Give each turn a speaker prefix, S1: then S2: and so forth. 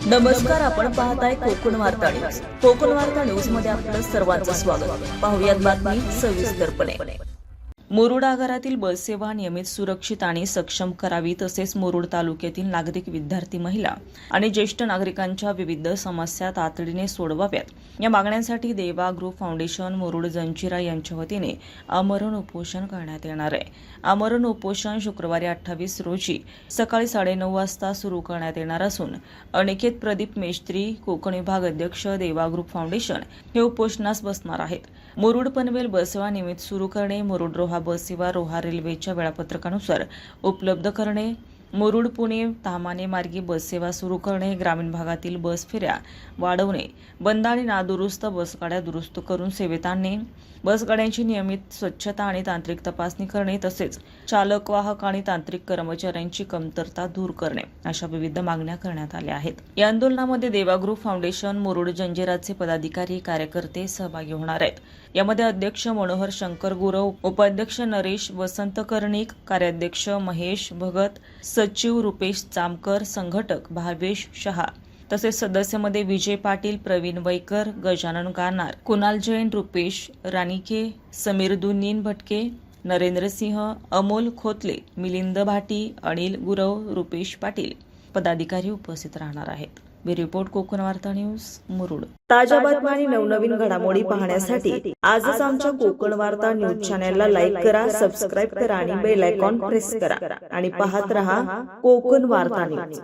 S1: नमस्कार, आपण पाहताय कोकण वार्ता न्यूज. कोकण वार्ता न्यूज मध्ये आपलं सर्वांचं स्वागत. पाहुयात बातमी सविस्तरपणे. मुरुड आगारातील बस सेवा नियमित, सुरक्षित आणि सक्षम करावी, तसेच मुरुड तालुक्यातील नागरिक, विद्यार्थी, महिला आणि ज्येष्ठ नागरिकांच्या विविध समस्या तातडीने सोडवाव्यात, या मागण्यांसाठी देवा ग्रुप फाउंडेशन मुरुड जंजिरा यांच्या वतीने आमरण उपोषण करण्यात येणार आहे. आमरण उपोषण शुक्रवारी 28 रोजी सकाळी 9:30 वाजता सुरू करण्यात येणार असून अनिकेत प्रदीप मेस्त्री, कोकण विभाग अध्यक्ष, देवा ग्रुप फाउंडेशन हे उपोषणास बसणार आहेत. मुरुड पनवेल बससेवा नियमित सुरू करणे, मुरुड रोहा बससेवा रोहा रेल्वेच्या वेळापत्रकानुसार उपलब्ध करणे, मुरुड पुणे तामाणे मार्गी बससेवा सुरू करणे, ग्रामीण भागातील बस फेऱ्या वाढवणे, बंद आणि नादुरुस्त बसगाड्या दुरुस्त करून सेवेत आणणे, बसगाड्यांची नियमित स्वच्छता आणि तांत्रिक तपासणी करणे, तसेच चालक, वाहक आणि तांत्रिक कर्मचाऱ्यांची कमतरता दूर करणे, अशा विविध मागण्या करण्यात आल्या आहेत. या आंदोलनामध्ये देवा ग्रुप फाउंडेशन मुरुड जंजिराचे पदाधिकारी, कार्यकर्ते सहभागी होणार आहेत. यामध्ये अध्यक्ष मनोहर शंकर गुरव, उपाध्यक्ष नरेश वसंत कर्णिक, कार्याध्यक्ष महेश भगत, सचिव रुपेश चामकर, संघटक भावेश शहा, तसेच सदस्यामध्ये विजय पाटील, प्रवीण वैकर, गजानन गानार, कुणाल जैन, रुपेश राणीके, समीर दुनीन भटके, नरेंद्र सिंह, अमोल खोतले, मिलिंद भाटी, अनिल गुरव, रुपेश पाटील पदाधिकारी उपस्थित राहणार आहेत. रिपोर्ट कोकण वार्ता न्यूज मुरुड. ताज्या बातम्या आणि नवनवीन घडामोडी पाहण्यासाठी आजच आमच्या कोकण वार्ता न्यूज चॅनलला लाईक करा, सबस्क्राईब करा आणि बेल आयकॉन प्रेस करा आणि पाहत रहा कोकण वार्ता न्यूज.